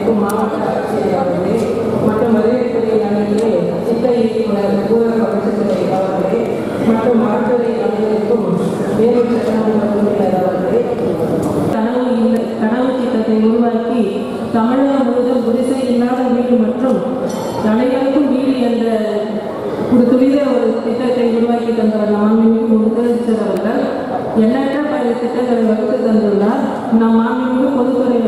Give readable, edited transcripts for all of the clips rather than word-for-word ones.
இருக்கும் மாவட்ட ஆட்சியர் அவர்களே மற்றும் வருகைத்துறை அணியிலே திட்ட இயக்குனர் ஊரக வளர்ச்சித்துறை அவர்களே மற்றும் மரத்துறை அணிகளுக்கும் வேறு சட்டமன்ற உறுப்பினர் அவர்களே, கனவு திட்டத்தை உருவாக்கி தமிழகம் முழுவதும் குடிசை இல்லாத வீடு மற்றும் அனைவருக்கும் வீடு என்ற ஒரு துரித ஒரு திட்டத்தை உருவாக்கி தந்தவர் மாண்புமிகு முதலமைச்சர் அவர்கள் எண்ணற்ற பல திட்டங்களை வகுத்து தந்துள்ளார். நம் மாண்புமிகு பொதுத்துறை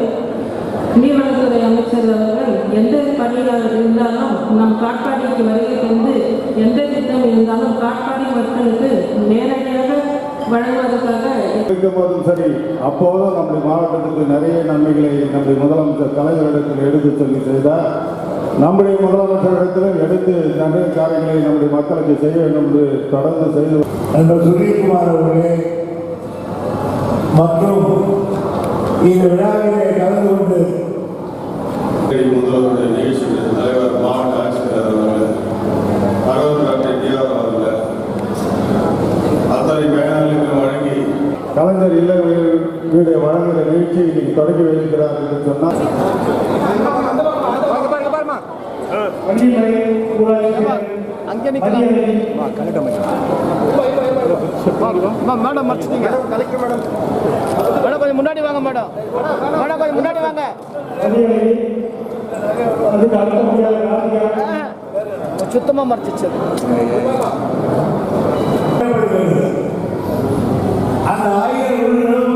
நீர்வளத்துறை அமைச்சர் அவர்கள் எந்த பணியாக இருந்தாலும் நம் காட்பாடிக்கு வருகை தந்து எந்த திட்டம் இருந்தாலும் காட்பாடி மக்களுக்கு நேரடியாக வழங்குவதற்காக போதும் சரி. அப்போதும் நம்முடைய மாவட்டத்துக்கு நிறைய நன்மைகளை நம்முடைய முதலமைச்சர் கலைஞரிடத்தில் எடுத்து சொல்லி செய்தார். நம்முடைய முதலமைச்சரிடத்திலும் எடுத்து நிறைய காரியங்களை நம்முடைய மக்களுக்கு செய்ய வேண்டும் என்று தொடர்ந்து செய்து அந்த சுரீகுமார் அவர்களே மற்றும் இந்த விழாவிலே கலந்து கொண்டு முதல்வருடைய நிகழ்ச்சியின் தலைவர் மாவட்ட ஆட்சியர் அவர்கள் அவர்கள் அத்தனை பயனாளிகளுக்கு வழங்கி கலைஞர் இல்ல வீடு வழங்குகிற நிகழ்ச்சி இன்னைக்கு தொடங்கி வைக்கிறார் என்று சொன்னால் கொஞ்சம் முன்னாடி வாங்க மேடம், கொஞ்சம் முன்னாடி வாங்க. சுத்தமா மறைச்சிச்சு. அந்த 1000 வீடுகளும்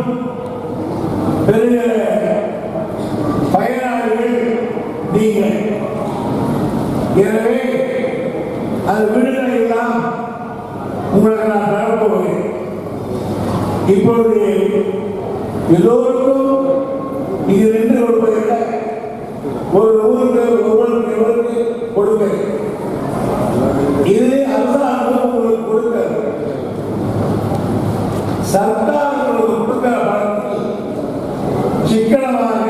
பெரிய பயனாளிகள் நீங்கள். எனவே அந்த வீடுகளை எல்லாம் உங்களுக்கு நான் தரப்போகிறேன். இப்பொழுது எல்லோருக்கும் இது நின்று கொடுப்பதில்லை, ஒரு ஊருக்கு ஒவ்வொருக்கு கொடுங்க. இது அரசாங்கம் உங்களுக்கு கொடுக்கிறது. சர்க்கார் உங்களுக்கு கொடுக்கிற பணத்தில் சிக்கனமாக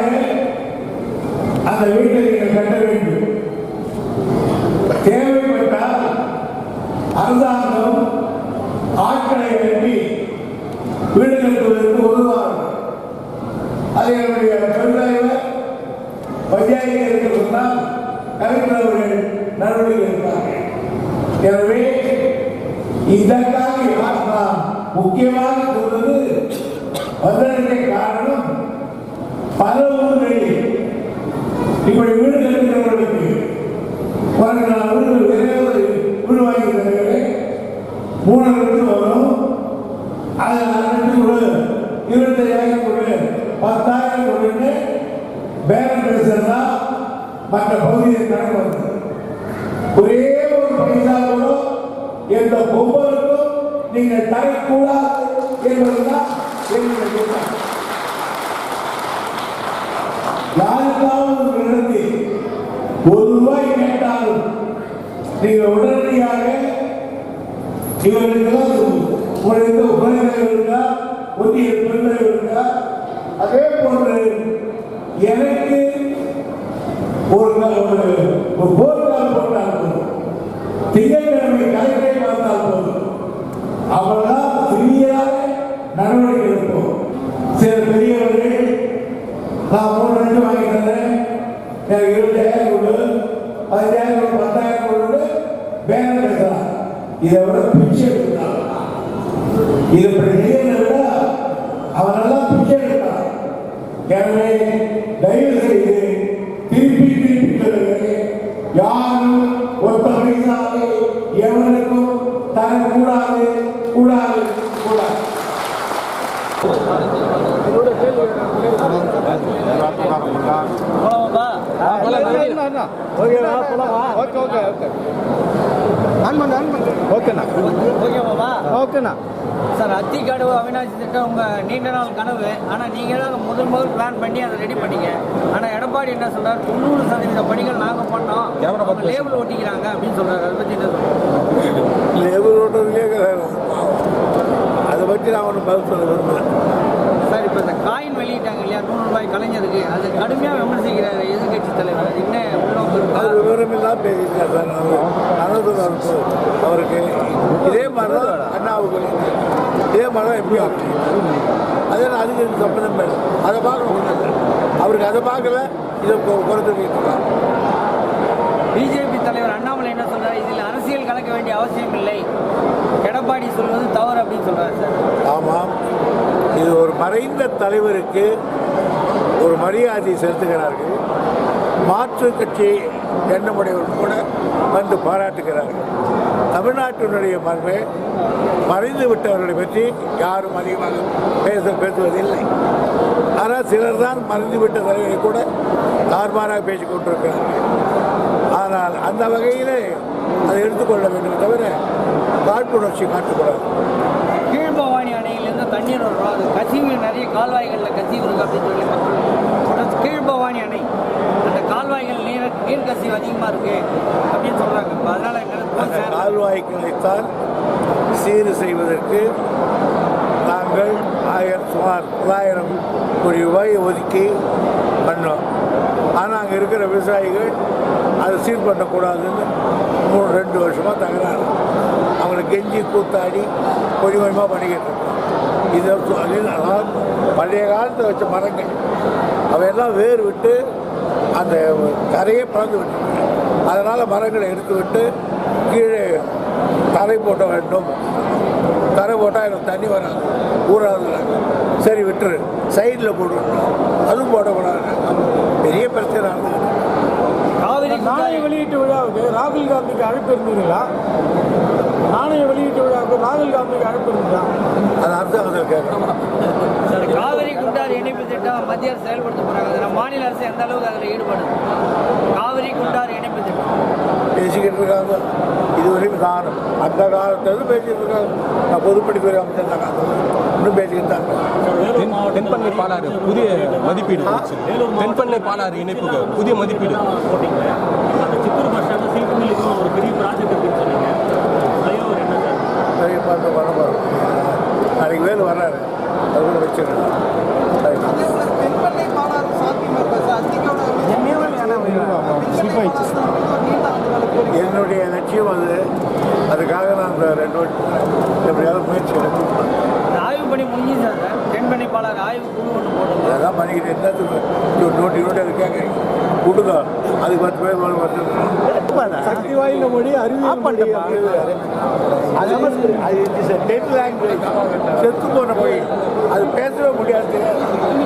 அந்த வீட்டை நீங்கள் கட்ட வேண்டும். தேவைப்பட்டால் அரசாங்கம் ஆட்களை அனுப்பி வீடு கட்டுவதற்கு உதவுவார்கள். அதை என்னுடைய தொழிலாளர் பஞ்சாயத்து சொன்னால் கலெக்டர் அவர்கள் நடவடிக்கை எடுப்பார்கள். எனவே இதற்காக நாம் முக்கியமாக சொல்வது வந்ததற்கு காரணம் பல ஊர்களில் இப்படி வீடு கட்டுகிறவர்களுக்கு வீடு வாங்கி தருகிறேன். 3 லட்சம் வரும். அதை 4 லட்சம் 25,000 கொடு 10,000 கொடுன்னு பேரம் பேசுறதா மற்ற பகுதியில் கணக்கு வந்து ஒரே ஒரு பைசா கூட எந்த ஒவ்வொருக்கும் நீங்கள் தரக்கூடாது என்பதுதான் என்னுடைய யாருக்காவது நடத்தி ₹1 கேட்டாலும் நீங்கள் உடனடியாக இவர்களுக்கு உங்களுக்கு உபநிலையம் இருக்கா, ஒன்றிய பெருநிலையம் இருக்கா, அதே போன்று எனக்கு ஒரு போர்க்கால் போட்டால் போதும், திங்கட்கிழமை கலைஞரை பார்த்தால் போதும், அவர்களால் சிறியதாக நடவடிக்கை எடுப்போம். சில பெரியவர்கள் நான் 3 லட்சம் வாங்கி தந்தேன், எனக்கு 20,000 கொடு, 15,000 கொடு, 10,000 கொடு பேரம் பேசலாம். இதை விட பிச்சை எடுக்கலாம். இது செய்யறதை விட அவனெல்லாம் பிச்சை எடுக்கலாம். எனவே தயவு செய்து திருப்பி யாரும் ஒத்த பைசாவை எவனுக்கும் தரக்கூடாது கூடாது கூடாது. சார், அத்திக்கடவு அவிநாசி திட்டம் உங்கள் நீண்ட நாள் கனவு. ஆனால் நீங்கள் தான் முதல் பிளான் பண்ணி அதை ரெடி பண்ணீங்க. ஆனால் எடப்பாடி என்ன சொல்றாரு, 90% பணிகள் நாங்கள் பண்ணோம், லேபிள் ஓட்டிக்கிறாங்க அப்படின்னு சொல்றாரு. அதை பற்றி என்ன சொல்றாரு? லேபிள் ஓட்டுறதுக்கே அதை பற்றி நான் ஒன்றும் பதில் சொல்ல விரும்புகிறேன் சார். இப்போ இந்த காயின் வெளியிட்டாங்க இல்லையா, ₹100 கலைஞருக்கு, அது கடுமையாக விமர்சிக்கிறாரு எதிர்கட்சி தலைவர். அது என்ன அது விவரமெல்லாம் பேசியிருக்காரு சார். அவருக்கு இதே மாதிரி தான் அண்ணாவுக்கு இதே மாதிரி தான் எப்படி அதே அதுக்கு சம்பந்தம் வேணும். அதை பார்க்கணும். அவருக்கு அதை பார்க்கல, இதை குறைத்துட்டு இருக்காங்க. பிஜேபி தலைவர் அண்ணாமலை என்ன சொல்றாரு, இதில் அரசியல் கலக்க வேண்டிய அவசியம் இல்லை, எடப்பாடி சொல்வது தவறு அப்படின்னு சொல்றாரு சார். ஆமாம், இது ஒரு மறைந்த தலைவருக்கு ஒரு மரியாதை செலுத்துகிறார்கள். மாற்று கட்சி எண்ணமுடையவர்கள் கூட வந்து பாராட்டுகிறார்கள். தமிழ்நாட்டினுடைய மரபை மறைந்து விட்டவர்களை பற்றி யாரும் அதிகமாக பேசுவதில்லை. ஆனால் சிலர் தான் மறைந்துவிட்ட தலைவரை கூட தார்மாராக பேசிக் கொண்டிருக்கிறார்கள். ஆனால் அந்த வகையில் அதை எடுத்துக்கொள்ள வேண்டும் தவிர காழ்ப்புணர்ச்சி காட்டக்கூடாது. கீழ்பவானி அணையிலேருந்து தண்ணீர் வரும், அது கசிவு நிறைய கால்வாய்களில் கசிவு இருக்கு அப்படின்னு சொல்லி கீழ்பவானி அணை அந்த கால்வாய்கள் நீர் கசிவு அதிகமாக இருக்கு அப்படின்னு சொல்றாங்க. இப்போ அதனால அந்த கால்வாய்களைத்தான் சீர் செய்வதற்கு நாங்கள் சுமார் 9,000 கோடி ரூபாய் ஒதுக்கி பண்ணோம். ஆனால் அங்கே இருக்கிற விவசாயிகள் அதை சீர் பண்ணக்கூடாதுன்னு 2 வருஷமாக தகராறு. அவங்களை கெஞ்சி கூத்தாடி கொஞ்சமாக பண்ணிக்கிட்டு இருக்கோம். இது பழைய காலத்தில் வச்ச மரங்கள் அவையெல்லாம் வேறு விட்டு அந்த தரையை பறந்து விட்டு, அதனால் மரங்களை எடுத்து விட்டு கீழே தரை போட்ட வேண்டும். தரை போட்டால் எனக்கு தண்ணி வராது, ஊறாதுறாங்க. சரி விட்டுரு, சைடில் போட்டுருக்கோம், அதுவும் போடக்கூடாது. பெரிய பிரச்சனை நடந்தது. நாணய வெளியீட்டு விழாவுக்கு ராகுல் காந்திக்கு அழைப்பு இருந்தீங்களா? நாணய வெளியீட்டு விழாவுக்கு ராகுல் காந்திக்கு அழைப்பு இருந்ததா? அது அர்த்தம் கேட்கணும். காவிரி குண்டாறு இணைப்பு திட்டம் மத்திய அரசு செயல்படுத்த போறாங்க. மாநில அரசு எந்த அளவுக்கு அதில் ஈடுபடுது? காவிரி குண்டாறு இணைப்பு திட்டம் பேசிக்கிட்டு இருக்காங்க. இதுவரைக்கும் நான் அந்த காலத்திலிருந்து பேசிக்கிட்டு இருக்காங்க. நான் பொதுப்பணித்துறை அமைச்சர் தான் இன்னும் பேசிக்கிட்டு தாங்க. தென்பண்ணை பாலாறு புதிய மதிப்பீடு, தென்பண்ணை பாலாறு இணைப்புக்கு புதிய மதிப்பீடு. சித்தூர் பஸ் ஸ்டாண்ட் சில்க் மில்லுக்கு ஒரு பெரிய ப்ராஜெக்ட் இருக்குன்னு சொன்னீங்க. ஃப்ளைஓவர் என்ன சார்? பெரிய பார்த்து பண்ண போகிறோம். நாளைக்கு வேலை வர்றாரு, அது கூட வச்சிருக்கேன். என்னுடைய லட்சியம் அதுக்காக நான் அந்த 2 வருஷம் எப்படியாவது முயற்சி எடுத்துருப்பேன். ஆய்வு பணி முடிஞ்சு சார். தென்பண்ணை பாலாறு ஆய்வு குழு ஒன்று போட்டு அதெல்லாம் பண்ணிக்கிட்டு என்னத்துக்கு நோட்டி அது கேட்குறீங்க கொடுங்க. அதுக்கு 10 பேர் வருது. சக்தி வாய்ந்த மொழி அறிவியல் செத்து போன மொழி, அது பேசவே முடியாது.